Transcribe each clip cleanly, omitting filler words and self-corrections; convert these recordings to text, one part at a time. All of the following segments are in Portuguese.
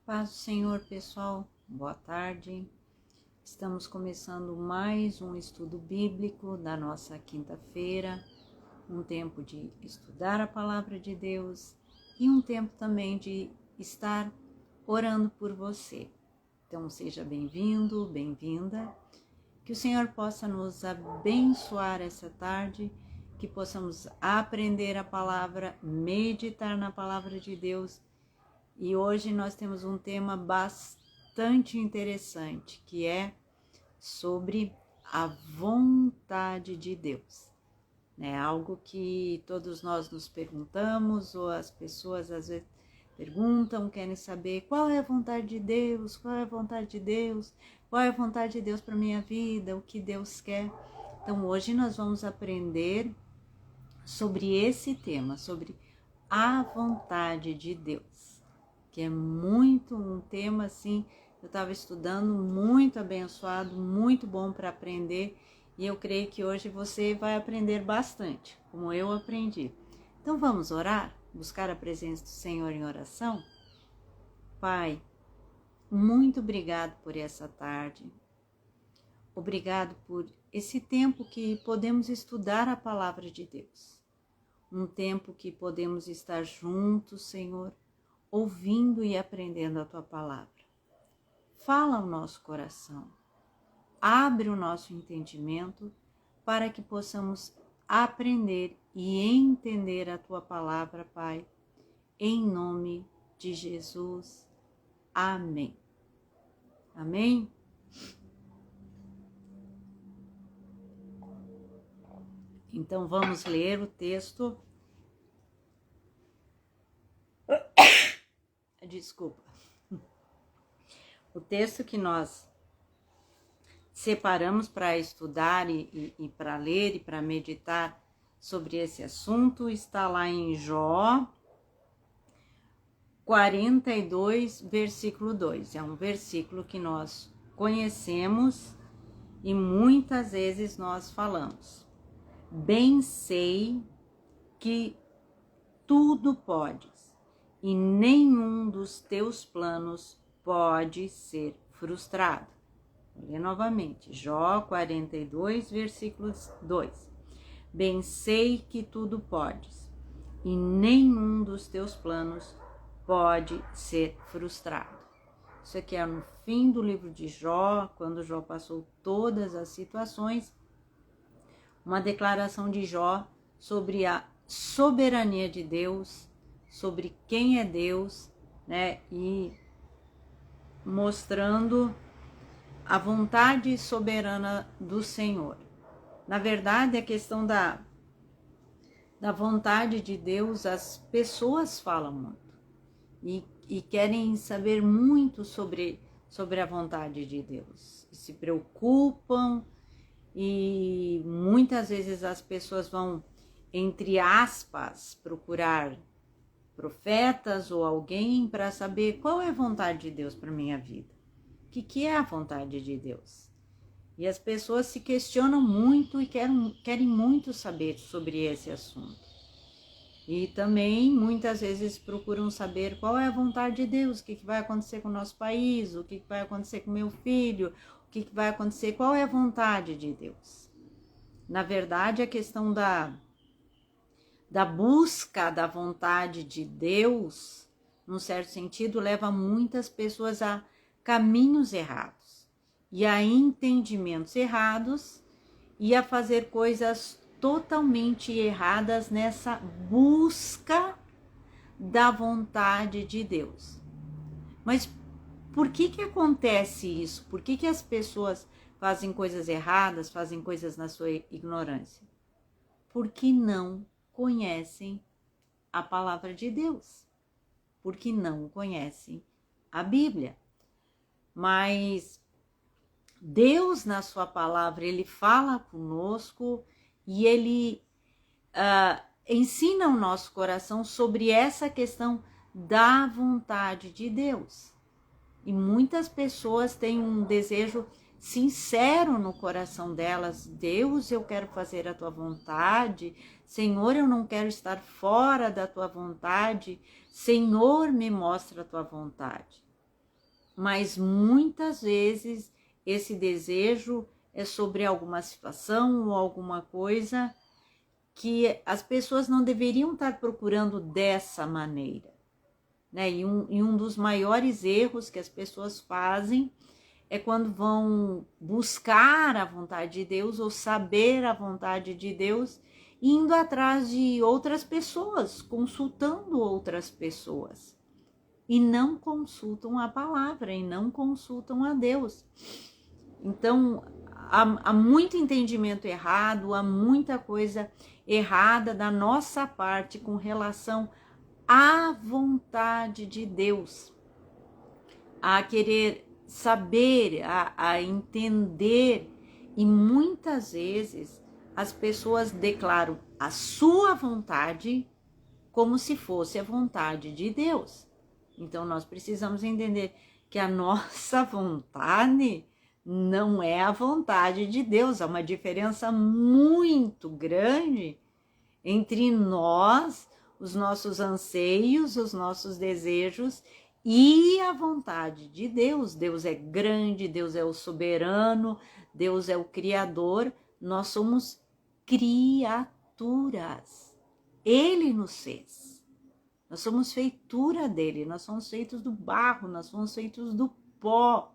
Paz do Senhor, pessoal. Boa tarde. Estamos começando mais um estudo bíblico da nossa quinta-feira, um tempo de estudar a palavra de Deus e um tempo também de estar orando por você. Então, seja bem-vindo, bem-vinda. Que o Senhor possa nos abençoar essa tarde, que possamos aprender a palavra, meditar na palavra de Deus. E hoje nós temos um tema bastante interessante, que é sobre a vontade de Deus. É algo que todos nós nos perguntamos, ou as pessoas às vezes perguntam, querem saber qual é a vontade de Deus, qual é a vontade de Deus, qual é a vontade de Deus para a minha vida, o que Deus quer. Então hoje nós vamos aprender sobre esse tema, sobre a vontade de Deus, que é muito um tema assim, eu estava estudando, muito abençoado, muito bom para aprender, e eu creio que hoje você vai aprender bastante, como eu aprendi. Então vamos orar, buscar a presença do Senhor em oração? Pai, muito obrigado por essa tarde, obrigado por esse tempo que podemos estudar a palavra de Deus, um tempo que podemos estar juntos, Senhor, ouvindo e aprendendo a Tua palavra. Fala ao nosso coração, abre o nosso entendimento para que possamos aprender e entender a Tua palavra, Pai, em nome de Jesus. Amém. Amém? Então vamos ler o texto. Desculpa. O texto que nós separamos para estudar e para ler e para meditar sobre esse assunto está lá em Jó 42, versículo 2. É um versículo que nós conhecemos e muitas vezes nós falamos. Bem sei que tudo podes e nenhum dos teus planos pode ser frustrado. Vou ler novamente, Jó 42, versículo 2. Bem sei que tudo podes e nenhum dos teus planos pode ser frustrado. Isso aqui é no fim do livro de Jó, quando Jó passou todas as situações, uma declaração de Jó sobre a soberania de Deus, sobre quem é Deus, né? E mostrando a vontade soberana do Senhor. Na verdade, a questão da vontade de Deus, as pessoas falam muito e querem saber muito sobre a vontade de Deus. Se preocupam e muitas vezes as pessoas vão, entre aspas, procurar profetas ou alguém para saber qual é a vontade de Deus para minha vida. O que é a vontade de Deus? E as pessoas se questionam muito e querem muito saber sobre esse assunto. E também muitas vezes procuram saber qual é a vontade de Deus, o que vai acontecer com o nosso país, o que vai acontecer com meu filho, o que vai acontecer, qual é a vontade de Deus. Na verdade, a questão da busca da vontade de Deus, num certo sentido, leva muitas pessoas a caminhos errados e a entendimentos errados e a fazer coisas totalmente erradas nessa busca da vontade de Deus. Mas por que acontece isso? Por que as pessoas fazem coisas erradas, fazem coisas na sua ignorância? Porque não conhecem a palavra de Deus, porque não conhecem a Bíblia. Mas Deus, na sua palavra, ele fala conosco e ele ensina o nosso coração sobre essa questão da vontade de Deus. E muitas pessoas têm um desejo sincero no coração delas: Deus, eu quero fazer a tua vontade, Senhor, eu não quero estar fora da tua vontade, Senhor, me mostra a tua vontade. mas muitas vezes esse desejo é sobre alguma situação ou alguma coisa que as pessoas não deveriam estar procurando dessa maneira, né? E um dos maiores erros que as pessoas fazem é quando vão buscar a vontade de Deus ou saber a vontade de Deus, indo atrás de outras pessoas, consultando outras pessoas, e não consultam a palavra, e não consultam a Deus. Então, há muito entendimento errado, há muita coisa errada da nossa parte com relação à vontade de Deus, a querer saber, a entender, e muitas vezes as pessoas declaram a sua vontade como se fosse a vontade de Deus. Então nós precisamos entender que a nossa vontade não é a vontade de Deus. Há uma diferença muito grande entre nós, os nossos anseios, os nossos desejos e a vontade de Deus. Deus é grande, Deus é o soberano, Deus é o Criador. Nós somos criaturas. Ele nos fez. Nós somos feitura dele, nós somos feitos do barro, nós somos feitos do pó.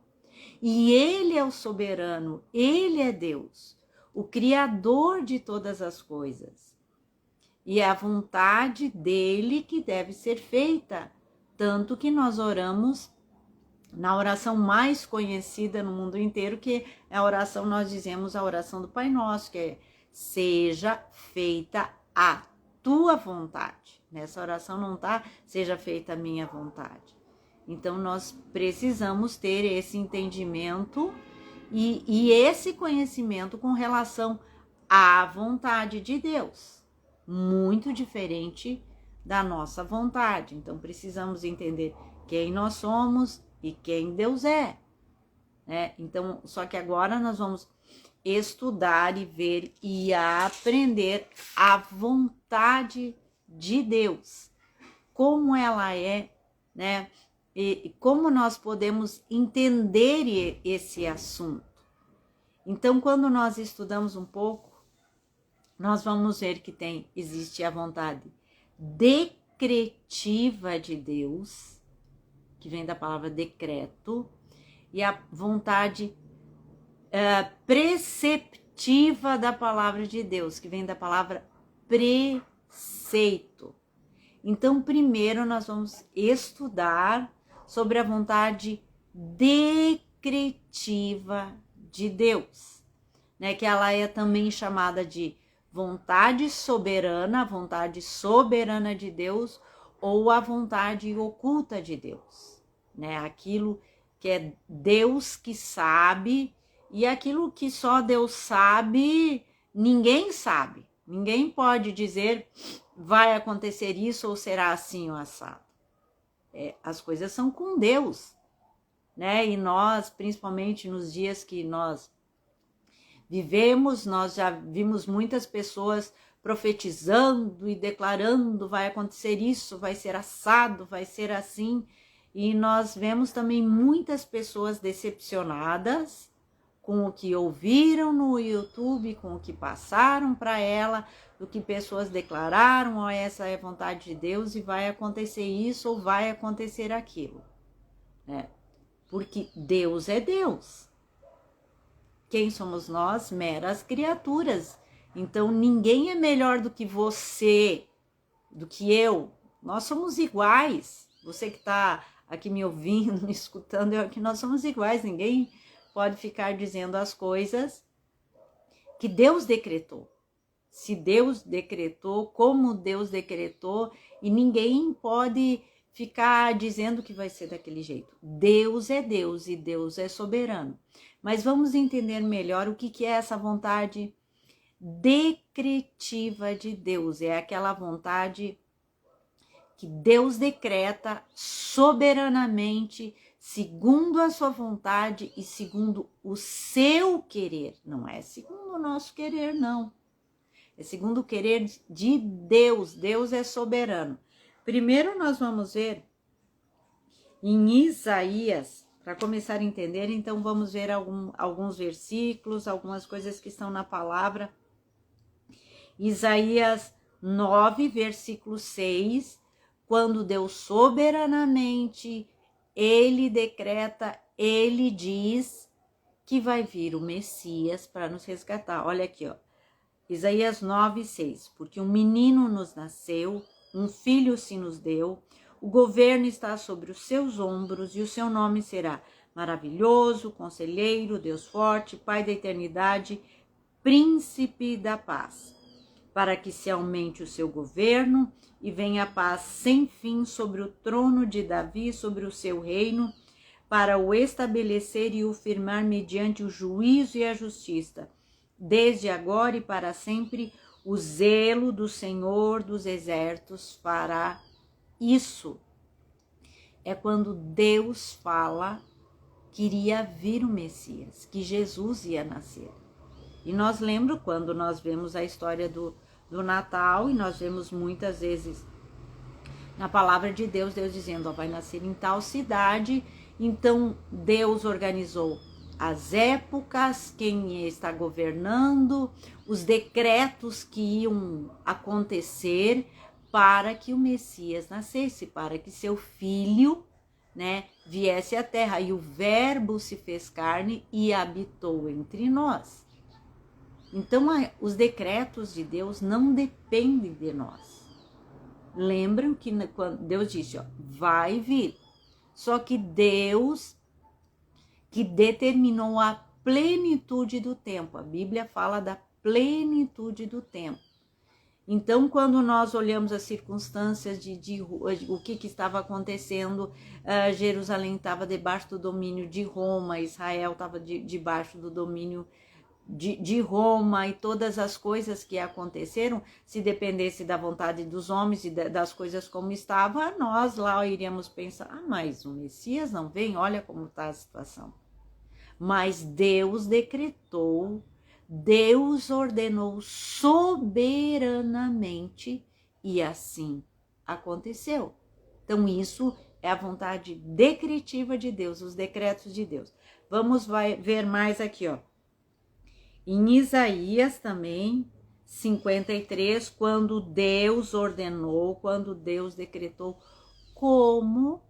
E ele é o soberano, ele é Deus, o Criador de todas as coisas. E é a vontade dele que deve ser feita. Tanto que nós oramos na oração mais conhecida no mundo inteiro, que é a oração, nós dizemos a oração do Pai Nosso, que é: seja feita a tua vontade. Nessa oração não está seja feita a minha vontade. Então nós precisamos ter esse entendimento e esse conhecimento com relação à vontade de Deus, muito diferente da nossa vontade. Então precisamos entender quem nós somos e quem Deus é, né? Então, só que agora nós vamos estudar e ver e aprender a vontade de Deus, como ela é, né? E como nós podemos entender esse assunto. Então, quando nós estudamos um pouco, nós vamos ver que existe a vontade decretiva de Deus, que vem da palavra decreto, e a vontade preceptiva da palavra de Deus, que vem da palavra preceito. Então, primeiro nós vamos estudar sobre a vontade decretiva de Deus, né? Que ela é também chamada de vontade soberana, a vontade soberana de Deus, ou a vontade oculta de Deus, né? Aquilo que é Deus que sabe, e aquilo que só Deus sabe, ninguém sabe. Ninguém pode dizer vai acontecer isso ou será assim ou assado. As coisas são com Deus, né? E nós, principalmente nos dias que nós vivemos, nós já vimos muitas pessoas profetizando e declarando vai acontecer isso, vai ser assado, vai ser assim. E nós vemos também muitas pessoas decepcionadas com o que ouviram no YouTube, com o que passaram para ela, do que pessoas declararam, ó, essa é a vontade de Deus e vai acontecer isso ou vai acontecer aquilo, né? Porque Deus é Deus. Quem somos nós? Meras criaturas. Então ninguém é melhor do que você, do que eu. Nós somos iguais. Você que está aqui me ouvindo, me escutando, que nós somos iguais. Ninguém pode ficar dizendo as coisas que Deus decretou. Se Deus decretou, como Deus decretou, e ninguém pode ficar dizendo que vai ser daquele jeito. Deus é Deus e Deus é soberano. Mas vamos entender melhor o que é essa vontade decretiva de Deus. É aquela vontade que Deus decreta soberanamente, segundo a sua vontade e segundo o seu querer. Não é segundo o nosso querer, não. É segundo o querer de Deus. Deus é soberano. Primeiro nós vamos ver em Isaías, Para começar a entender, então vamos ver alguns versículos, algumas coisas que estão na palavra. Isaías 9, versículo 6, quando Deus soberanamente, ele decreta, ele diz que vai vir o Messias para nos resgatar. Olha aqui, ó. Isaías 9, 6. Porque um menino nos nasceu, um filho se nos deu, o governo está sobre os seus ombros e o seu nome será Maravilhoso, Conselheiro, Deus Forte, Pai da Eternidade, Príncipe da Paz. Para que se aumente o seu governo e venha a paz sem fim sobre o trono de Davi, sobre o seu reino, para o estabelecer e o firmar mediante o juízo e a justiça. Desde agora e para sempre, o zelo do Senhor dos Exércitos fará isso. É quando Deus fala que iria vir o Messias, que Jesus ia nascer. E nós lembramos quando nós vemos a história do Natal, e nós vemos muitas vezes na palavra de Deus, Deus dizendo, ó, vai nascer em tal cidade. Então Deus organizou as épocas, quem está governando, os decretos que iam acontecer para que o Messias nascesse, para que seu filho, né, viesse à terra. E o verbo se fez carne e habitou entre nós. Então os decretos de Deus não dependem de nós. Lembram que quando Deus disse, ó, vai vir. Só que Deus que determinou a plenitude do tempo. A Bíblia fala da plenitude do tempo. Então, quando nós olhamos as circunstâncias de o que estava acontecendo, Jerusalém estava debaixo do domínio de Roma, Israel estava debaixo do domínio de Roma, e todas as coisas que aconteceram, se dependesse da vontade dos homens e das coisas como estava, nós lá iríamos pensar, mas o Messias não vem, olha como está a situação. Mas Deus decretou, Deus ordenou soberanamente, e assim aconteceu. Então isso é a vontade decretiva de Deus, os decretos de Deus. Vamos ver mais aqui, ó. Em Isaías também, 53, quando Deus ordenou, quando Deus decretou como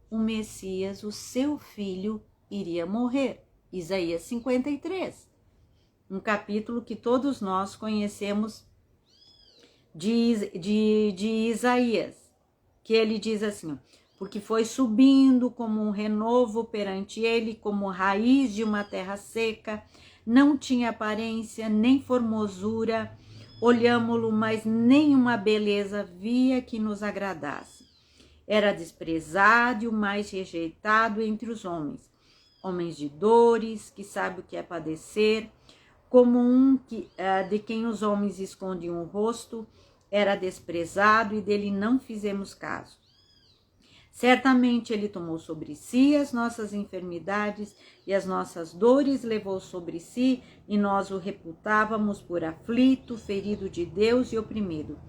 o Messias, o seu filho, iria morrer. Isaías 53, um capítulo que todos nós conhecemos de Isaías, que ele diz assim, porque foi subindo como um renovo perante ele, como raiz de uma terra seca, não tinha aparência nem formosura, olhámo-lo, mas nenhuma beleza via que nos agradasse. Era desprezado e o mais rejeitado entre os homens, homens de dores, que sabe o que é padecer, como de quem os homens escondem o rosto, era desprezado e dele não fizemos caso. Certamente ele tomou sobre si as nossas enfermidades e as nossas dores levou sobre si, e nós o reputávamos por aflito, ferido de Deus e oprimido.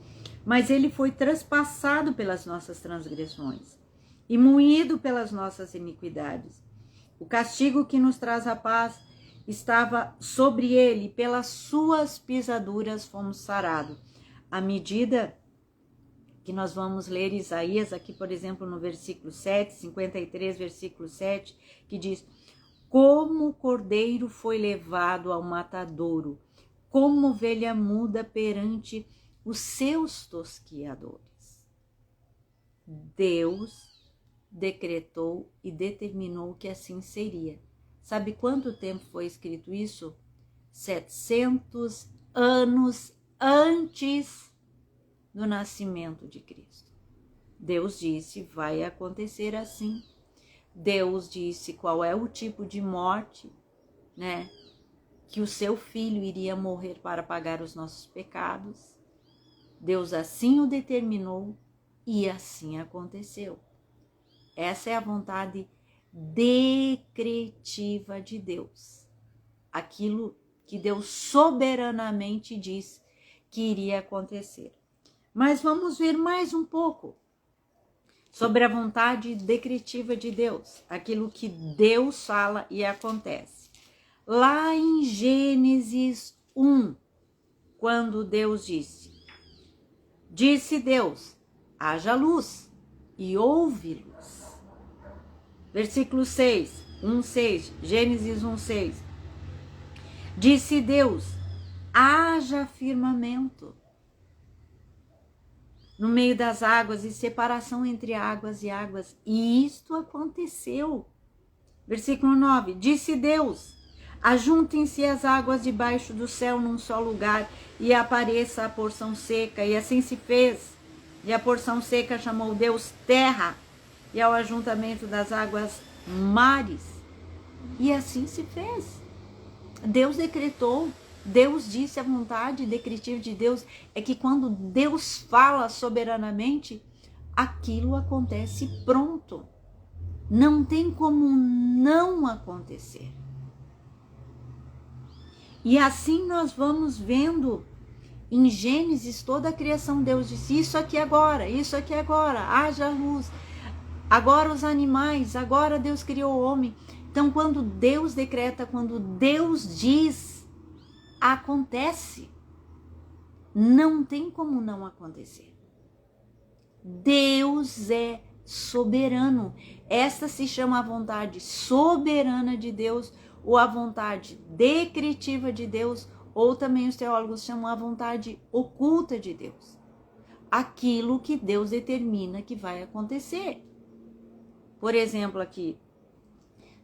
Mas ele foi traspassado pelas nossas transgressões e moído pelas nossas iniquidades. O castigo que nos traz a paz estava sobre ele, pelas suas pisaduras fomos sarados. À medida que nós vamos ler Isaías aqui, por exemplo, no versículo 7, 53, versículo 7, que diz, como o cordeiro foi levado ao matadouro, como ovelha muda perante os seus tosquiadores. Deus decretou e determinou que assim seria. Sabe quanto tempo foi escrito isso? 700 anos antes do nascimento de Cristo. Deus disse, vai acontecer assim. Deus disse qual é o tipo de morte, né? Que o seu filho iria morrer para pagar os nossos pecados. Deus assim o determinou e assim aconteceu. Essa é a vontade decretiva de Deus. Aquilo que Deus soberanamente disse que iria acontecer. Mas vamos ver mais um pouco. sobre a vontade decretiva de Deus, aquilo que Deus fala e acontece. Lá em Gênesis 1, quando Deus disse Deus, haja luz, e houve luz. Versículo 6, 1:6, Gênesis 1:6. Disse Deus, haja firmamento no meio das águas e separação entre águas e águas. E isto aconteceu. Versículo 9. Disse Deus, ajuntem-se as águas debaixo do céu num só lugar e apareça a porção seca. E assim se fez. E a porção seca chamou Deus terra e ao ajuntamento das águas mares. E assim se fez. Deus decretou. Deus disse, a vontade decretiva de Deus é que quando Deus fala soberanamente, aquilo acontece pronto. Não tem como não acontecer. E assim nós vamos vendo em Gênesis toda a criação. Deus disse, isso aqui agora, haja luz. Agora os animais, agora Deus criou o homem. Então quando Deus decreta, quando Deus diz, acontece. Não tem como não acontecer. Deus é soberano. Esta se chama a vontade soberana de Deus, ou a vontade decretiva de Deus, ou também os teólogos chamam a vontade oculta de Deus. Aquilo que Deus determina que vai acontecer. Por exemplo, aqui,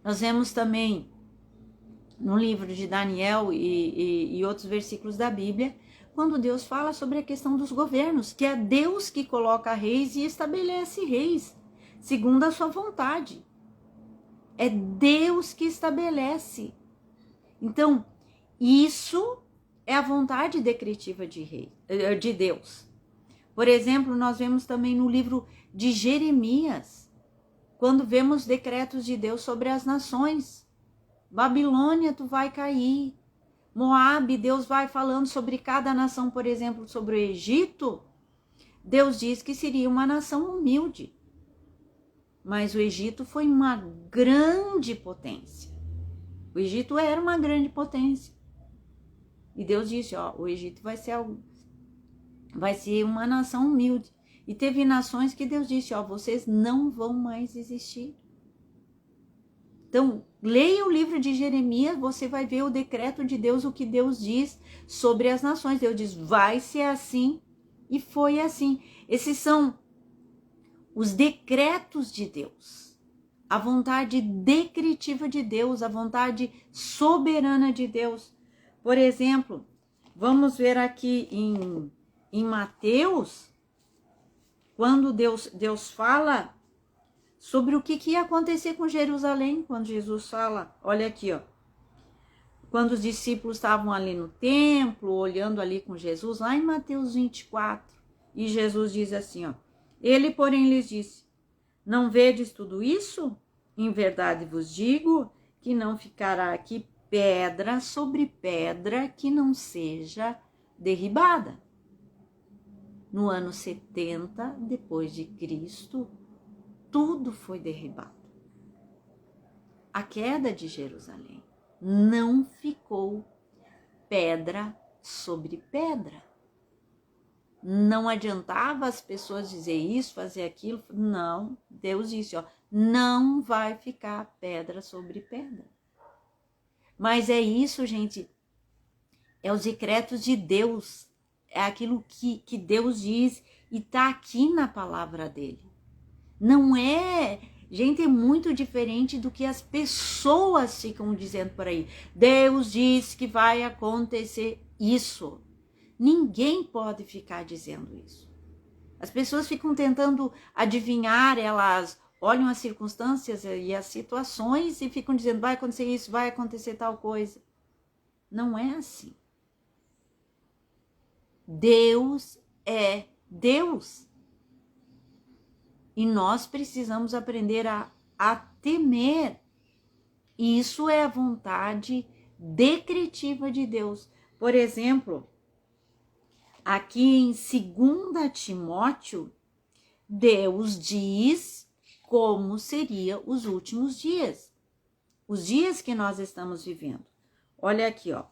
nós vemos também no livro de Daniel e outros versículos da Bíblia, quando Deus fala sobre a questão dos governos, que é Deus que coloca reis e estabelece reis, segundo a sua vontade. É Deus que estabelece. Então, isso é a vontade decretiva de Deus. Por exemplo, nós vemos também no livro de Jeremias, quando vemos decretos de Deus sobre as nações. Babilônia, tu vai cair. Moabe, Deus vai falando sobre cada nação, por exemplo, sobre o Egito. Deus diz que seria uma nação humilde. Mas o Egito foi uma grande potência. O Egito era uma grande potência. E Deus disse, o Egito vai ser uma nação humilde. E teve nações que Deus disse, vocês não vão mais existir. Então, leia o livro de Jeremias, você vai ver o decreto de Deus, o que Deus diz sobre as nações. Deus diz, vai ser assim, e foi assim. Esses são os decretos de Deus, a vontade decretiva de Deus, a vontade soberana de Deus. Por exemplo, vamos ver aqui em Mateus, quando Deus fala sobre o que ia acontecer com Jerusalém, quando Jesus fala, olha aqui, quando os discípulos estavam ali no templo, olhando ali com Jesus, lá em Mateus 24, e Jesus diz assim, ele, porém, lhes disse, não vedes tudo isso? Em verdade vos digo que não ficará aqui pedra sobre pedra que não seja derribada. No ano 70 depois de Cristo, tudo foi derribado. A queda de Jerusalém não ficou pedra sobre pedra. Não adiantava as pessoas dizer isso, fazer aquilo. Não, Deus disse, não vai ficar pedra sobre pedra. Mas é isso, gente, é os decretos de Deus, é aquilo que Deus diz e está aqui na palavra dele. Não é, gente, é muito diferente do que as pessoas ficam dizendo por aí. Deus diz que vai acontecer isso. Ninguém pode ficar dizendo isso. As pessoas ficam tentando adivinhar, elas olham as circunstâncias e as situações e ficam dizendo, vai acontecer isso, vai acontecer tal coisa. Não é assim. Deus é Deus. E nós precisamos aprender a temer. Isso é a vontade decretiva de Deus. Por exemplo, aqui em 2 Timóteo, Deus diz como seriam os últimos dias. Os dias que nós estamos vivendo. Olha aqui, ó.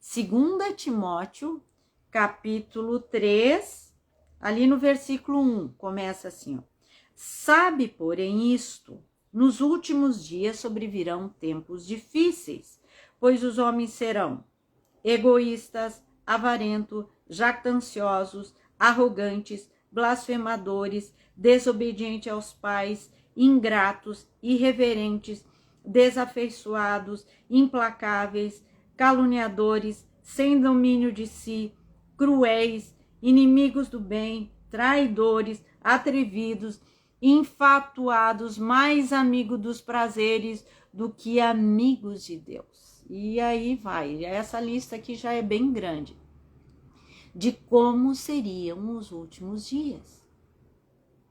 2 Timóteo, capítulo 3, ali no versículo 1, começa assim, ó. Sabe, porém, isto, nos últimos dias sobrevirão tempos difíceis, pois os homens serão egoístas, avarentos, jactanciosos, arrogantes, blasfemadores, desobedientes aos pais, ingratos, irreverentes, desafeiçoados, implacáveis, caluniadores, sem domínio de si, cruéis, inimigos do bem, traidores, atrevidos, infatuados, mais amigos dos prazeres do que amigos de Deus. E aí vai, essa lista aqui já é bem grande, de como seriam os últimos dias.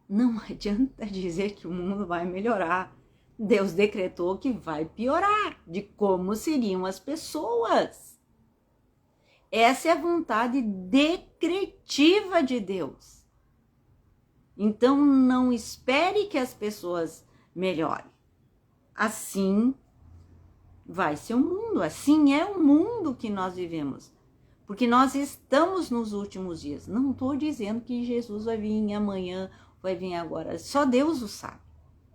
Não adianta dizer que o mundo vai melhorar. Deus decretou que vai piorar, de como seriam as pessoas. Essa é a vontade decretiva de Deus. Então, não espere que as pessoas melhorem. Assim vai ser o mundo, assim é o mundo que nós vivemos. Porque nós estamos nos últimos dias. Não estou dizendo que Jesus vai vir amanhã, vai vir agora. Só Deus o sabe.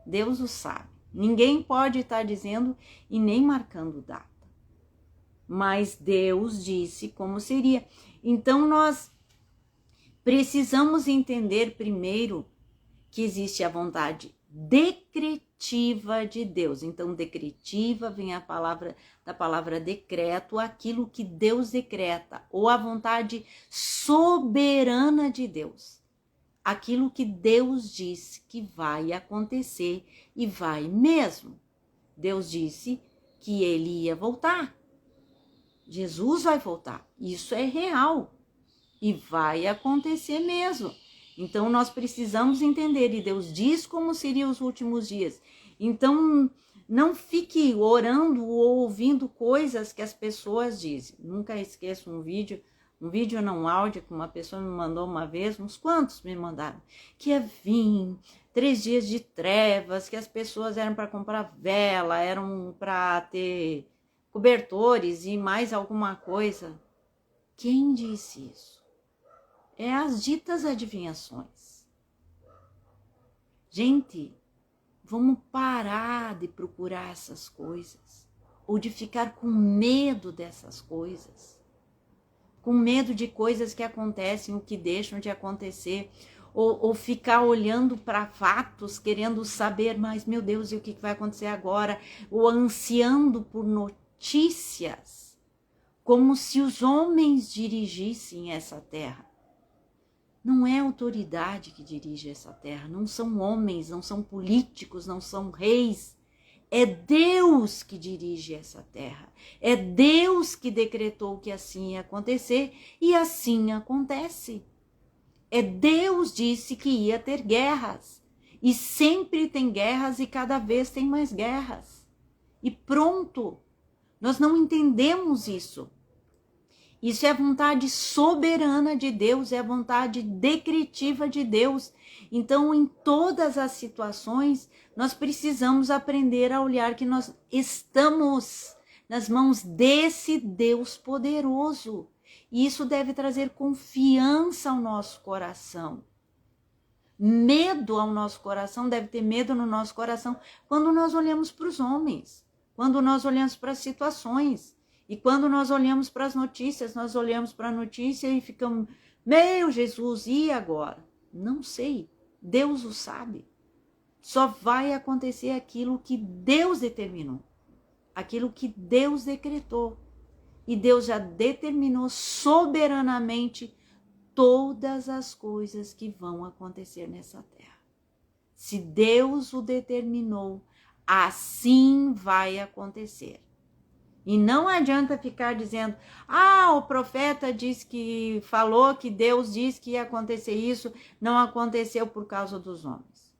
Deus o sabe. Ninguém pode estar dizendo e nem marcando data. Mas Deus disse como seria. Então, nós precisamos entender primeiro que existe a vontade decretiva de Deus. Então, decretiva vem da palavra decreto, aquilo que Deus decreta, ou a vontade soberana de Deus. Aquilo que Deus disse que vai acontecer e vai mesmo. Deus disse que ele ia voltar. Jesus vai voltar. Isso é real e vai acontecer mesmo. Então, nós precisamos entender, e Deus diz como seriam os últimos dias. Então, não fique orando ou ouvindo coisas que as pessoas dizem. Nunca esqueço um vídeo não, um áudio que uma pessoa me mandou uma vez, uns quantos me mandaram, que ia vir 3 dias de trevas, que as pessoas eram para comprar vela, eram para ter cobertores e mais alguma coisa. Quem disse isso? É as ditas adivinhações. Gente, vamos parar de procurar essas coisas, ou de ficar com medo dessas coisas, com medo de coisas que acontecem ou que deixam de acontecer, ou ficar olhando para fatos, querendo saber mais, meu Deus, e o que vai acontecer agora, ou ansiando por notícias, como se os homens dirigissem essa terra. Não é a autoridade que dirige essa terra, não são homens, não são políticos, não são reis. É Deus que dirige essa terra. É Deus que decretou que assim ia acontecer e assim acontece. É Deus disse que ia ter guerras. E sempre tem guerras e cada vez tem mais guerras. E pronto. Nós não entendemos isso. Isso é a vontade soberana de Deus, é a vontade decretiva de Deus. Então, em todas as situações, nós precisamos aprender a olhar que nós estamos nas mãos desse Deus poderoso. E isso deve trazer confiança ao nosso coração. Medo ao nosso coração, deve ter medo no nosso coração quando nós olhamos para os homens, quando nós olhamos para as situações. E quando nós olhamos para as notícias, nós olhamos para a notícia e ficamos, meu Jesus, e agora? Não sei, Deus o sabe. Só vai acontecer aquilo que Deus determinou, aquilo que Deus decretou. E Deus já determinou soberanamente todas as coisas que vão acontecer nessa terra. Se Deus o determinou, assim vai acontecer. E não adianta ficar dizendo, o profeta disse que falou que Deus disse que ia acontecer isso, não aconteceu por causa dos homens.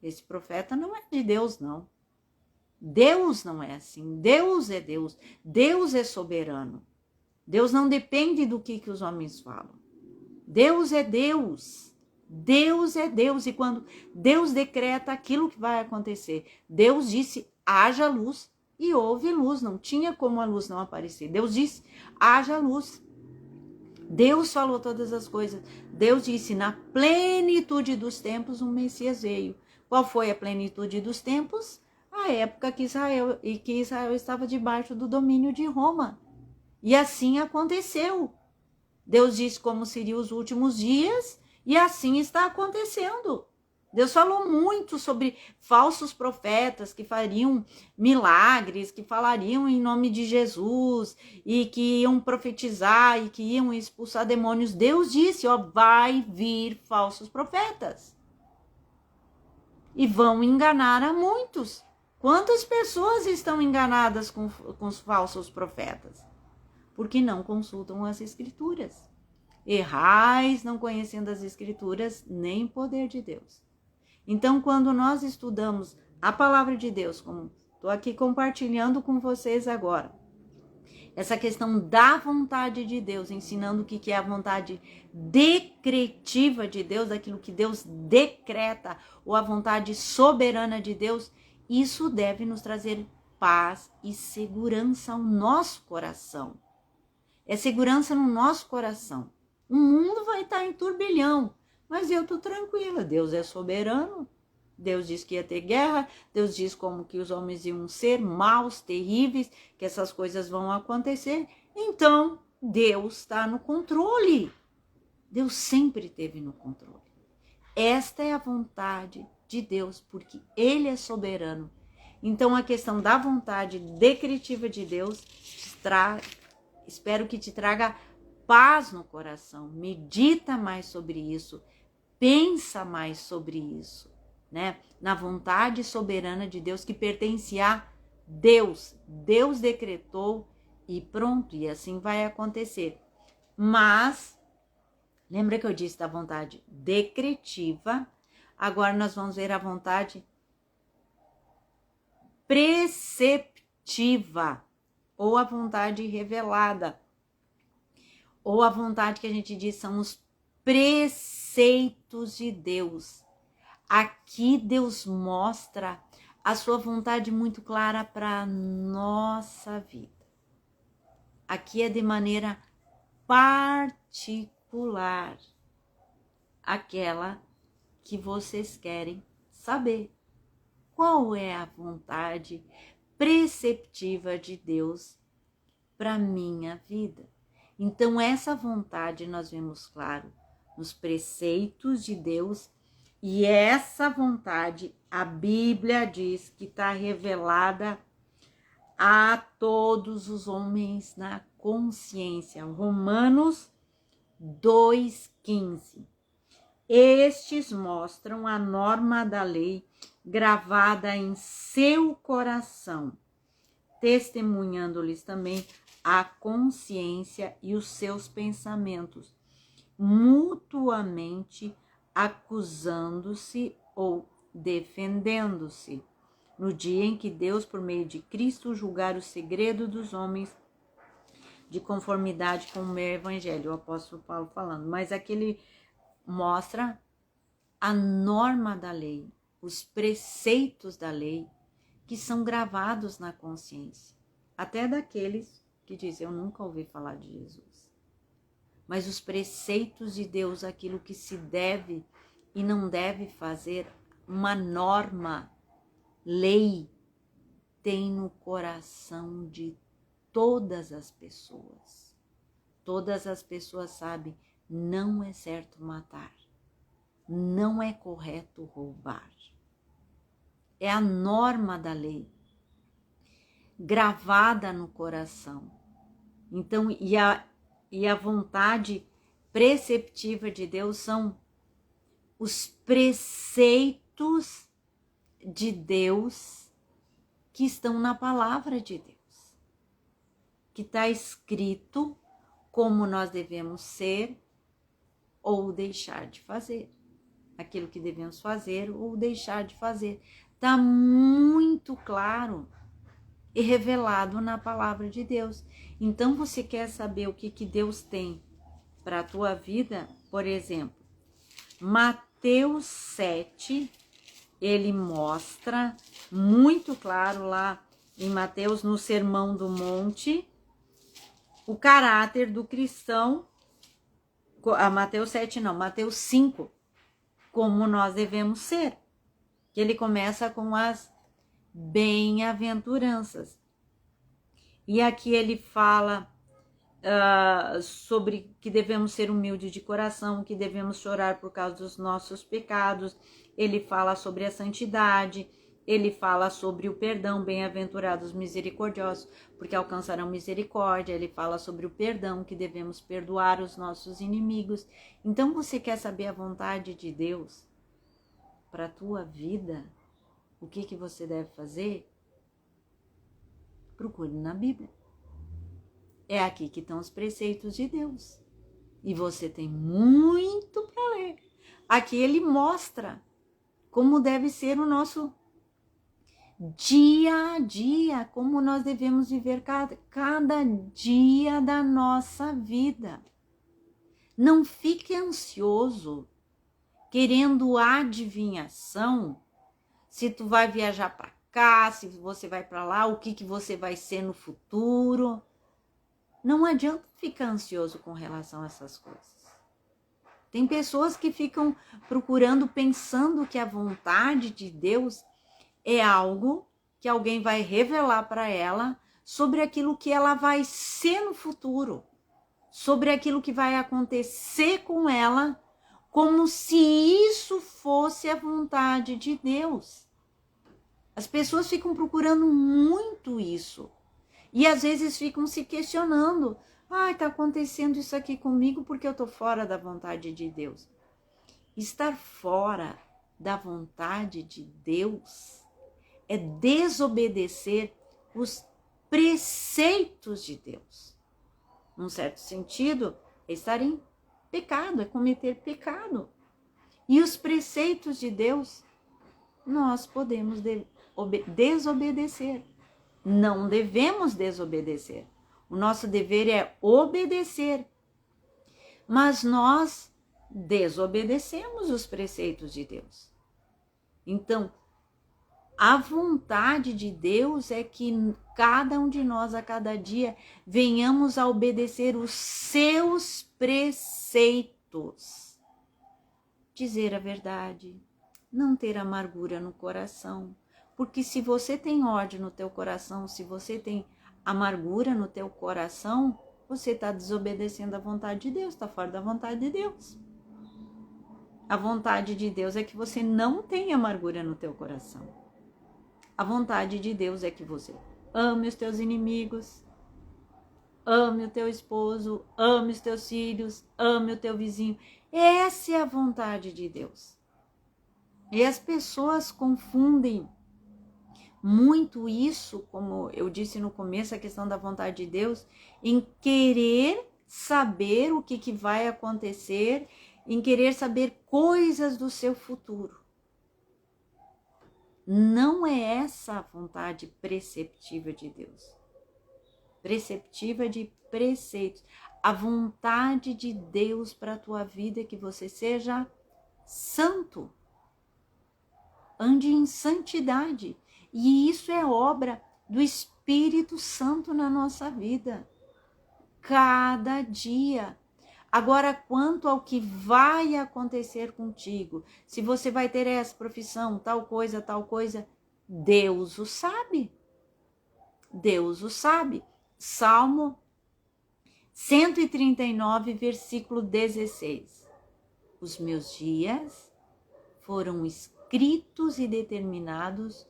Esse profeta não é de Deus, não. Deus não é assim, Deus é Deus, Deus é soberano. Deus não depende do que os homens falam. Deus é Deus. Deus é Deus. E quando Deus decreta aquilo que vai acontecer, Deus disse, haja luz, e houve luz. Não tinha como a luz não aparecer. Deus disse, haja luz. Deus falou todas as coisas. Deus disse, na plenitude dos tempos, um Messias veio. Qual foi a plenitude dos tempos? A época que Israel estava debaixo do domínio de Roma. E assim aconteceu. Deus disse como seriam os últimos dias, e assim está acontecendo. Deus falou muito sobre falsos profetas que fariam milagres, que falariam em nome de Jesus, e que iam profetizar, e que iam expulsar demônios. Deus disse, vai vir falsos profetas. E vão enganar a muitos. Quantas pessoas estão enganadas com os falsos profetas? Porque não consultam as Escrituras. Errais não conhecendo as Escrituras, nem o poder de Deus. Então, quando nós estudamos a palavra de Deus, como estou aqui compartilhando com vocês agora, essa questão da vontade de Deus, ensinando o que é a vontade decretiva de Deus, aquilo que Deus decreta, ou a vontade soberana de Deus, isso deve nos trazer paz e segurança ao nosso coração. É segurança no nosso coração. O mundo vai estar em turbilhão, mas eu estou tranquila. Deus é soberano. Deus disse que ia ter guerra. Deus diz como que os homens iam ser maus, terríveis, que essas coisas vão acontecer. Então, Deus está no controle. Deus sempre esteve no controle. Esta é a vontade de Deus, porque Ele é soberano. Então, a questão da vontade decretiva de Deus espero que te traga paz no coração. Medita mais sobre isso. Pensa mais sobre isso, né? Na vontade soberana de Deus que pertence a Deus. Deus decretou e pronto, e assim vai acontecer. Mas, lembra que eu disse da vontade decretiva? Agora nós vamos ver a vontade preceptiva, ou a vontade revelada, ou a vontade que a gente diz são os preceitos de Deus. Aqui Deus mostra a sua vontade muito clara para a nossa vida. Aqui é de maneira particular, aquela que vocês querem saber. Qual é a vontade preceptiva de Deus para minha vida? Então, essa vontade nós vemos claro nos preceitos de Deus, e essa vontade a Bíblia diz que está revelada a todos os homens na consciência. Romanos 2,15. Estes mostram a norma da lei gravada em seu coração, testemunhando-lhes também a consciência e os seus pensamentos, mutuamente acusando-se ou defendendo-se, no dia em que Deus, por meio de Cristo, julgar o segredo dos homens de conformidade com o meu evangelho, o apóstolo Paulo falando. Mas aqui ele mostra a norma da lei, os preceitos da lei, que são gravados na consciência, até daqueles que dizem, eu nunca ouvi falar de Jesus. Mas os preceitos de Deus, aquilo que se deve e não deve fazer, uma norma, lei, tem no coração de todas as pessoas. Todas as pessoas sabem, não é certo matar, não é correto roubar. É a norma da lei, gravada no coração. Então, e a vontade preceptiva de Deus são os preceitos de Deus que estão na palavra de Deus, que está escrito como nós devemos ser ou deixar de fazer, aquilo que devemos fazer ou deixar de fazer. Está muito claro e revelado na palavra de Deus. Então, você quer saber o que Deus tem para a tua vida? por exemplo, Mateus 7, ele mostra muito claro lá em Mateus, no Sermão do Monte, o caráter do cristão. Mateus 7 não, Mateus 5, como nós devemos ser. Que ele começa com as bem-aventuranças. E aqui ele fala sobre que devemos ser humildes de coração, que devemos chorar por causa dos nossos pecados. Ele fala sobre a santidade, ele fala sobre o perdão, bem-aventurados misericordiosos, porque alcançarão misericórdia. Ele fala sobre o perdão, que devemos perdoar os nossos inimigos. Então, você quer saber a vontade de Deus para a tua vida? O que você deve fazer? Procure na Bíblia. É aqui que estão os preceitos de Deus. E você tem muito para ler. Aqui ele mostra como deve ser o nosso dia a dia, como nós devemos viver cada dia da nossa vida. Não fique ansioso, querendo adivinhação, se tu vai viajar para cá, se você vai para lá, o que você vai ser no futuro. Não adianta ficar ansioso com relação a essas coisas. Tem pessoas que ficam procurando, pensando que a vontade de Deus é algo que alguém vai revelar para ela sobre aquilo que ela vai ser no futuro, sobre aquilo que vai acontecer com ela, como se isso fosse a vontade de Deus. As pessoas ficam procurando muito isso. E às vezes ficam se questionando. Está acontecendo isso aqui comigo porque eu estou fora da vontade de Deus. Estar fora da vontade de Deus é desobedecer os preceitos de Deus. Num certo sentido, é estar em pecado, é cometer pecado. E os preceitos de Deus, nós podemos desobedecer. Não devemos desobedecer. O nosso dever é obedecer. Mas nós desobedecemos os preceitos de Deus. Então, a vontade de Deus é que cada um de nós, a cada dia, venhamos a obedecer os seus preceitos. Dizer a verdade, não ter amargura no coração. Porque se você tem ódio no teu coração, se você tem amargura no teu coração, você está desobedecendo a vontade de Deus, está fora da vontade de Deus. A vontade de Deus é que você não tenha amargura no teu coração. A vontade de Deus é que você ame os teus inimigos, ame o teu esposo, ame os teus filhos, ame o teu vizinho. Essa é a vontade de Deus. E as pessoas confundem muito isso, como eu disse no começo, a questão da vontade de Deus, em querer saber o que vai acontecer, em querer saber coisas do seu futuro. Não é essa a vontade preceptiva de Deus. Preceptiva de preceitos. A vontade de Deus para a tua vida é que você seja santo. Ande em santidade. E isso é obra do Espírito Santo na nossa vida. Cada dia. Agora, quanto ao que vai acontecer contigo, se você vai ter essa profissão, tal coisa, Deus o sabe. Deus o sabe. Salmo 139, versículo 16. Os meus dias foram escritos e determinados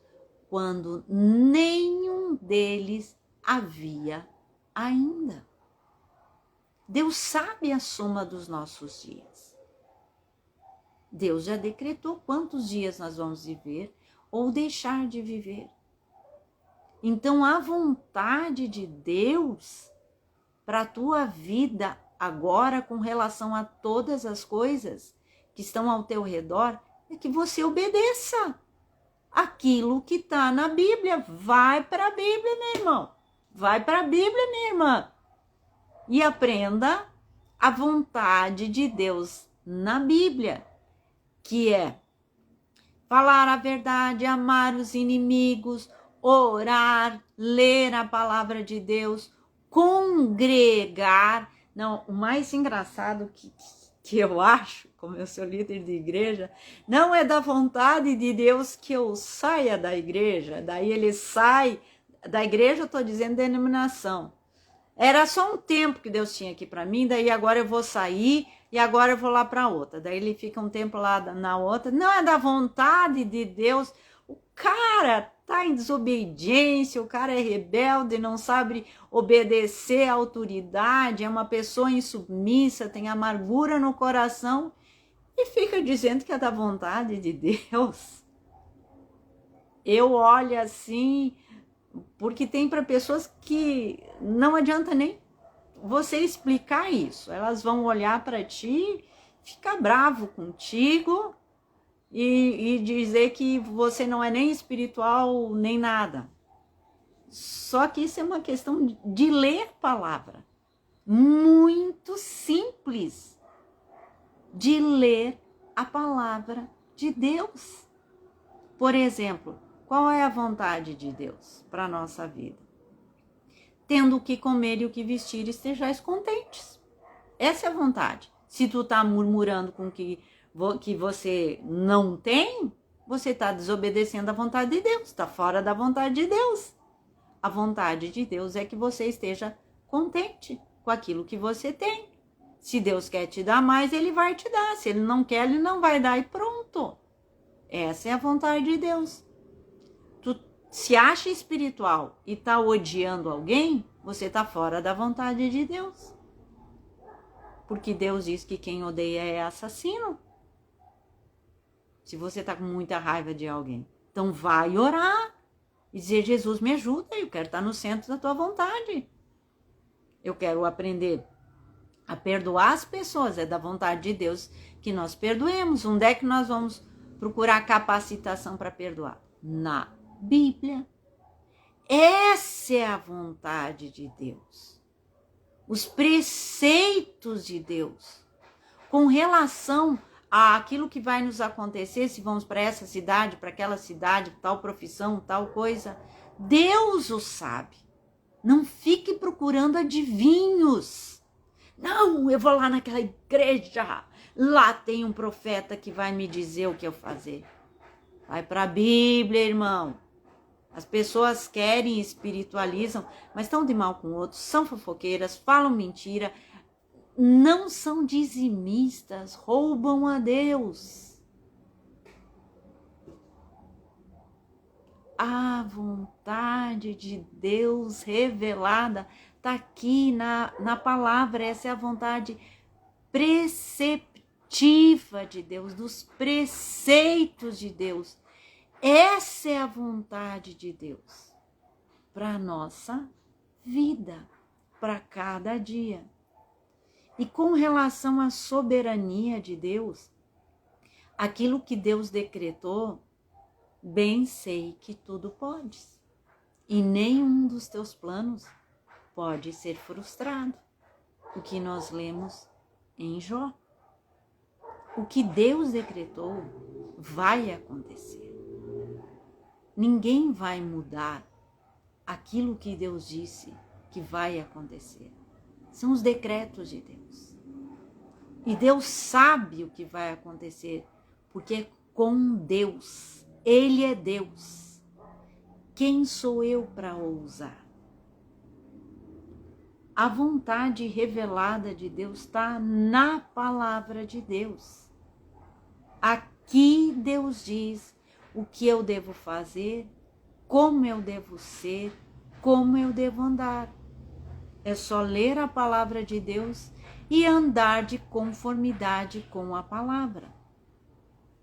quando nenhum deles havia ainda. Deus sabe a soma dos nossos dias. Deus já decretou quantos dias nós vamos viver ou deixar de viver. Então, a vontade de Deus para a tua vida agora, com relação a todas as coisas que estão ao teu redor, é que você obedeça aquilo que está na Bíblia. Vai para a Bíblia, meu irmão. Vai para a Bíblia, minha irmã. E aprenda a vontade de Deus na Bíblia, que é falar a verdade, amar os inimigos, orar, ler a palavra de Deus, congregar. Não, o mais engraçado que eu acho, como eu sou líder de igreja, não é da vontade de Deus que eu saia da igreja. Daí ele sai da igreja, eu estou dizendo denominação. Era só um tempo que Deus tinha aqui para mim, daí agora eu vou sair e agora eu vou lá para outra. Daí ele fica um tempo lá na outra. Não é da vontade de Deus. O cara tá em desobediência, o cara é rebelde, não sabe obedecer à autoridade, é uma pessoa insubmissa, tem amargura no coração e fica dizendo que é da vontade de Deus. Eu olho assim, porque tem para pessoas que não adianta nem você explicar isso. Elas vão olhar para ti, ficar bravo contigo e dizer que você não é nem espiritual nem nada. Só que isso é uma questão de ler a palavra. Muito simples. De ler a palavra de Deus. Por exemplo, qual é a vontade de Deus para a nossa vida? Tendo o que comer e o que vestir, estejais contentes. Essa é a vontade. Se tu tá murmurando com que você não tem, você está desobedecendo a vontade de Deus, está fora da vontade de Deus. A vontade de Deus é que você esteja contente com aquilo que você tem. Se Deus quer te dar mais, Ele vai te dar. Se Ele não quer, Ele não vai dar e pronto. Essa é a vontade de Deus. Tu se acha espiritual e tá odiando alguém, você tá fora da vontade de Deus. Porque Deus diz que quem odeia é assassino. Se você tá com muita raiva de alguém, então vai orar e dizer: Jesus, me ajuda, eu quero estar no centro da tua vontade. Eu quero aprender a perdoar as pessoas, é da vontade de Deus que nós perdoemos. Onde é que nós vamos procurar capacitação para perdoar? Na Bíblia. Essa é a vontade de Deus. Os preceitos de Deus com relação àquilo que vai nos acontecer, se vamos para essa cidade, para aquela cidade, tal profissão, tal coisa, Deus o sabe. Não fique procurando adivinhos. Não, eu vou lá naquela igreja, lá tem um profeta que vai me dizer o que eu fazer. Vai para a Bíblia, irmão. As pessoas querem, espiritualizam, mas estão de mal com outros, são fofoqueiras, falam mentira, não são dizimistas, roubam a Deus. A vontade de Deus revelada está aqui na palavra. Essa é a vontade preceptiva de Deus, dos preceitos de Deus. Essa é a vontade de Deus para a nossa vida, para cada dia. E com relação à soberania de Deus, aquilo que Deus decretou, bem sei que tudo podes, e nenhum dos teus planos pode ser frustrado. O que nós lemos em Jó. O que Deus decretou vai acontecer. Ninguém vai mudar aquilo que Deus disse que vai acontecer. São os decretos de Deus. E Deus sabe o que vai acontecer, porque é com Deus. Ele é Deus. Quem sou eu para ousar? A vontade revelada de Deus está na palavra de Deus. Aqui Deus diz o que eu devo fazer, como eu devo ser, como eu devo andar. É só ler a palavra de Deus e andar de conformidade com a palavra.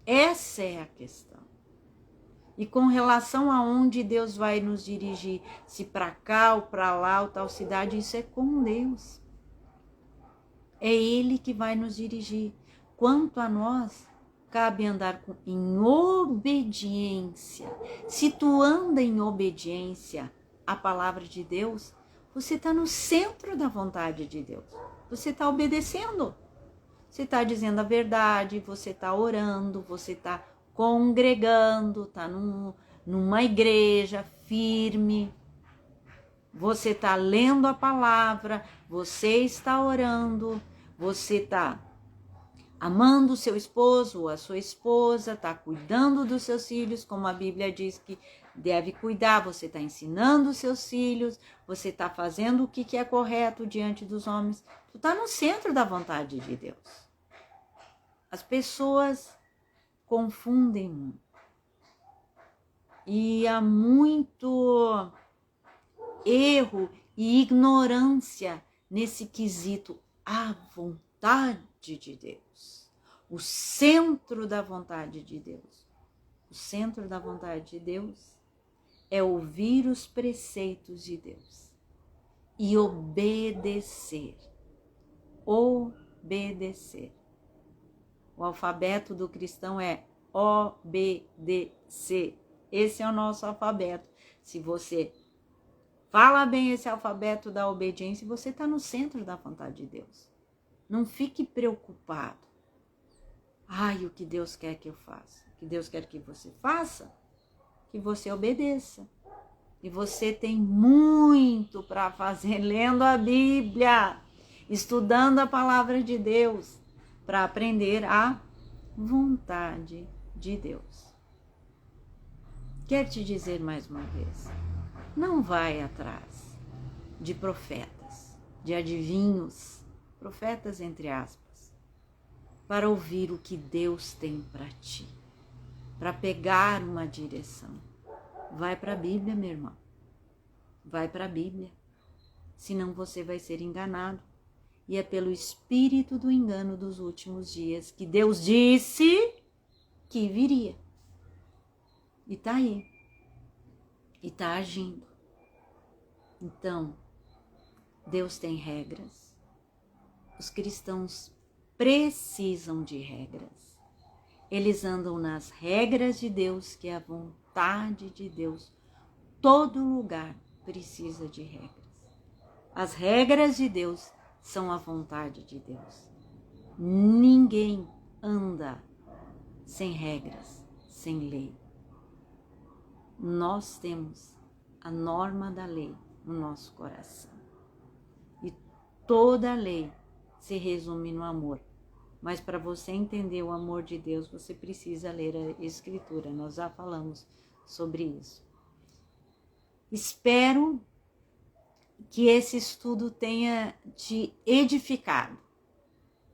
Essa é a questão. E com relação a onde Deus vai nos dirigir, se para cá ou para lá ou tal cidade, isso é com Deus. É Ele que vai nos dirigir. Quanto a nós, cabe andar em obediência. Se tu anda em obediência à palavra de Deus, você está no centro da vontade de Deus. Você está obedecendo. Você está dizendo a verdade, você está orando, você está congregando, está numa igreja firme, você está lendo a palavra, você está orando, você está amando o seu esposo ou a sua esposa, está cuidando dos seus filhos, como a Bíblia diz que deve cuidar, você está ensinando os seus filhos, você está fazendo o que é correto diante dos homens, tu está no centro da vontade de Deus. As pessoas confundem muito. E há muito erro e ignorância nesse quesito, a vontade de Deus, o centro da vontade de Deus. O centro da vontade de Deus é ouvir os preceitos de Deus e obedecer. Obedecer. O alfabeto do cristão é obedecer. Esse é o nosso alfabeto. Se você fala bem esse alfabeto da obediência, você está no centro da vontade de Deus. Não fique preocupado. Ai, o que Deus quer que eu faça? O que Deus quer que você faça? Que você obedeça. E você tem muito para fazer lendo a Bíblia, estudando a palavra de Deus, para aprender a vontade de Deus. Quero te dizer mais uma vez, não vai atrás de profetas, de adivinhos, profetas entre aspas, para ouvir o que Deus tem para ti, para pegar uma direção. Vai para a Bíblia, meu irmão. Vai para a Bíblia. Senão você vai ser enganado. E é pelo espírito do engano dos últimos dias que Deus disse que viria. E está aí. E está agindo. Então, Deus tem regras. Os cristãos precisam de regras. Eles andam nas regras de Deus, que é a vontade de Deus. Todo lugar precisa de regras. As regras de Deus são a vontade de Deus. Ninguém anda sem regras, sem lei. Nós temos a norma da lei no nosso coração. E toda a lei se resume no amor. Mas para você entender o amor de Deus, você precisa ler a Escritura. Nós já falamos sobre isso. Espero que esse estudo tenha te edificado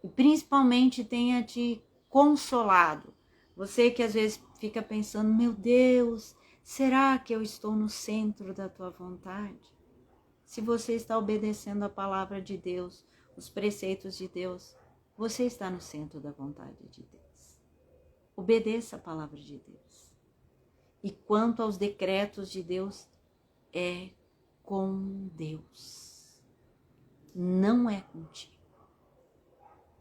e principalmente tenha te consolado. Você que às vezes fica pensando, meu Deus, será que eu estou no centro da tua vontade? Se você está obedecendo a palavra de Deus, os preceitos de Deus, você está no centro da vontade de Deus. Obedeça a palavra de Deus. E quanto aos decretos de Deus, é com Deus. Não é contigo.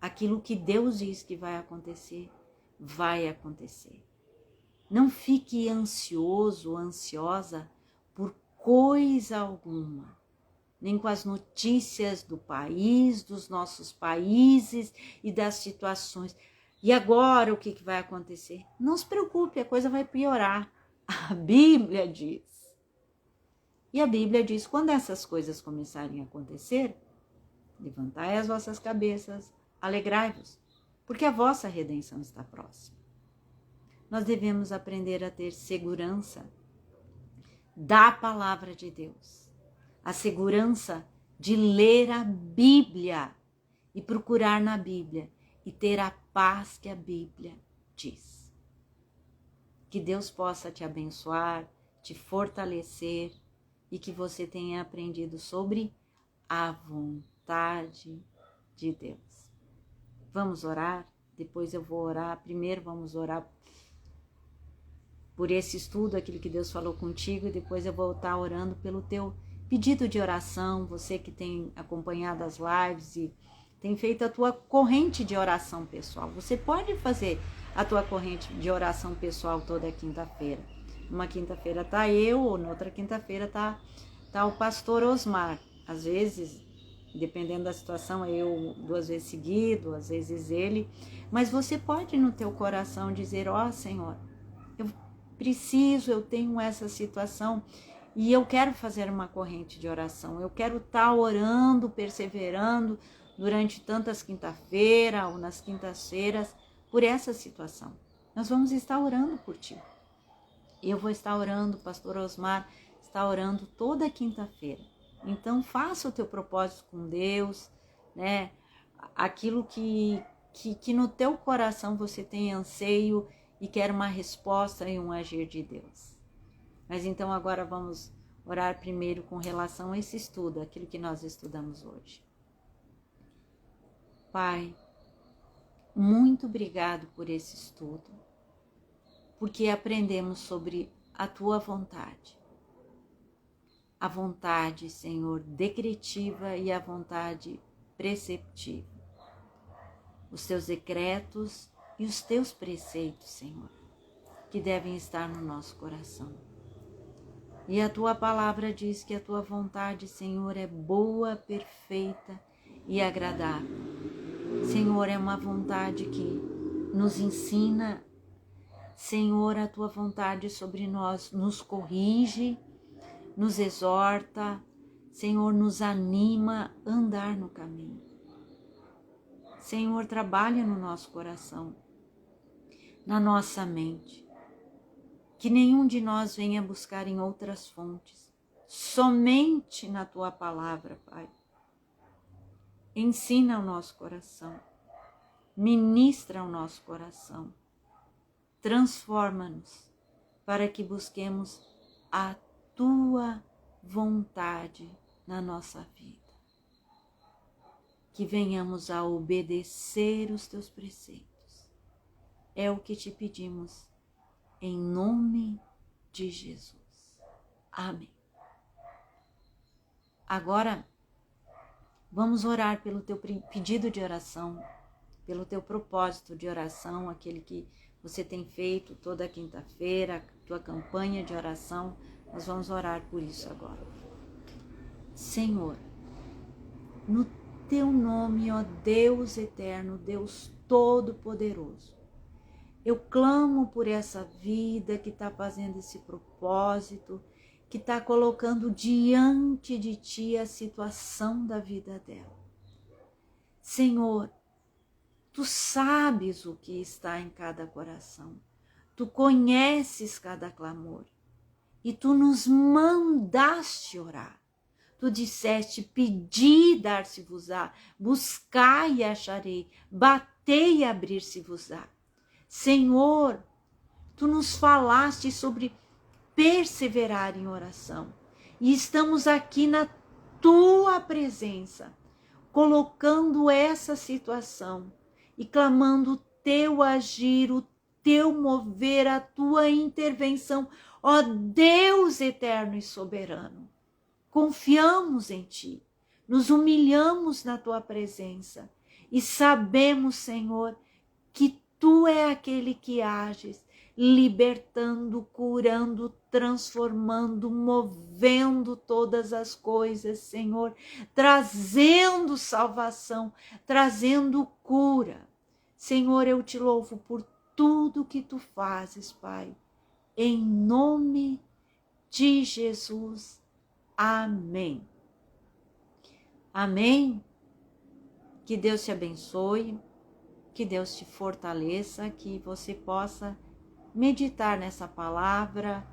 Aquilo que Deus diz que vai acontecer, vai acontecer. Não fique ansioso, ansiosa por coisa alguma. Nem com as notícias do país, dos nossos países e das situações. E agora o que vai acontecer? Não se preocupe, a coisa vai piorar. A Bíblia diz. E a Bíblia diz, quando essas coisas começarem a acontecer, levantai as vossas cabeças, alegrai-vos, porque a vossa redenção está próxima. Nós devemos aprender a ter segurança da palavra de Deus. A segurança de ler a Bíblia e procurar na Bíblia e ter a paz que a Bíblia diz. Que Deus possa te abençoar, te fortalecer e que você tenha aprendido sobre a vontade de Deus. Vamos orar? Depois eu vou orar. Primeiro vamos orar por esse estudo, aquilo que Deus falou contigo, e depois eu vou estar orando pelo teu pedido de oração, você que tem acompanhado as lives e tem feito a tua corrente de oração pessoal. Você pode fazer a tua corrente de oração pessoal toda quinta-feira. Uma quinta-feira tá eu, ou na outra quinta-feira tá o pastor Osmar. Às vezes dependendo da situação, eu 2 vezes seguido, às vezes ele, mas você pode no teu coração dizer, ó Senhor, eu preciso, eu tenho essa situação e eu quero fazer uma corrente de oração, eu quero estar orando, perseverando durante tantas quinta-feira ou nas quintas-feiras por essa situação. Nós vamos estar orando por ti. Eu vou estar orando, o pastor Osmar está orando toda quinta-feira. Então faça o teu propósito com Deus, né? Aquilo que no teu coração você tem anseio e quer uma resposta e um agir de Deus. Mas então agora vamos orar primeiro com relação a esse estudo, aquilo que nós estudamos hoje. Pai, muito obrigado por esse estudo, porque aprendemos sobre a tua vontade. A vontade, Senhor, decretiva e a vontade preceptiva. Os teus decretos e os teus preceitos, Senhor, que devem estar no nosso coração. E a tua palavra diz que a tua vontade, Senhor, é boa, perfeita e agradável. Senhor, é uma vontade que nos ensina, Senhor, a tua vontade sobre nós nos corrige, nos exorta, Senhor, nos anima a andar no caminho. Senhor, trabalha no nosso coração, na nossa mente, que nenhum de nós venha buscar em outras fontes, somente na tua palavra, Pai. Ensina o nosso coração, ministra o nosso coração, transforma-nos para que busquemos a tua vontade na nossa vida. Que venhamos a obedecer os teus preceitos. É o que te pedimos, em nome de Jesus. Amém. Agora, vamos orar pelo teu pedido de oração, pelo teu propósito de oração, aquele que você tem feito toda quinta-feira, a tua campanha de oração. Nós vamos orar por isso agora. Senhor, no teu nome, ó Deus eterno, Deus todo-poderoso, eu clamo por essa vida que está fazendo esse propósito, que está colocando diante de ti a situação da vida dela. Senhor, tu sabes o que está em cada coração, tu conheces cada clamor e tu nos mandaste orar. Tu disseste, pedi, dar-se-vos-á, buscai e acharei, batei e abrir-se-vos-á. Senhor, tu nos falaste sobre perseverar em oração e estamos aqui na tua presença, colocando essa situação e clamando o teu agir, o teu mover, a tua intervenção, ó Deus eterno e soberano. Confiamos em ti, nos humilhamos na tua presença e sabemos, Senhor, que tu é aquele que ages, libertando, curando, transformando, movendo todas as coisas, Senhor, trazendo salvação, trazendo cura. Senhor, eu te louvo por tudo que tu fazes, Pai, em nome de Jesus. Amém. Amém. Que Deus te abençoe, que Deus te fortaleça, que você possa meditar nessa palavra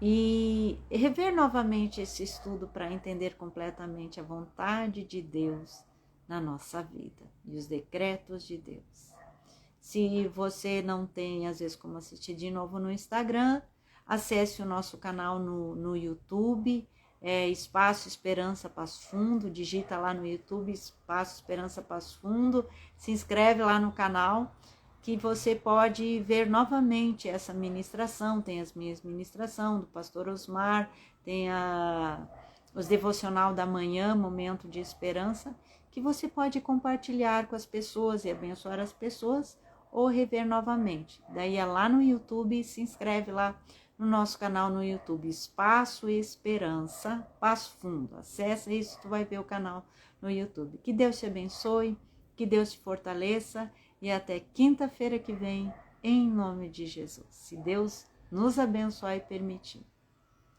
e rever novamente esse estudo para entender completamente a vontade de Deus na nossa vida e os decretos de Deus. Se você não tem, às vezes, como assistir de novo no Instagram, acesse o nosso canal no YouTube, Espaço Esperança Passo Fundo, digita lá no YouTube Espaço Esperança Passo Fundo, se inscreve lá no canal, que você pode ver novamente essa ministração. Tem as minhas ministrações do pastor Osmar, tem os devocional da manhã, Momento de Esperança, que você pode compartilhar com as pessoas e abençoar as pessoas ou rever novamente. Daí é lá no YouTube, se inscreve lá no nosso canal no YouTube, Espaço Esperança, Passo Fundo. Acessa isso, tu vai ver o canal no YouTube. Que Deus te abençoe, que Deus te fortaleça e até quinta-feira que vem, em nome de Jesus. Se Deus nos abençoar e permitir.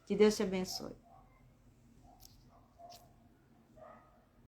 Que Deus te abençoe.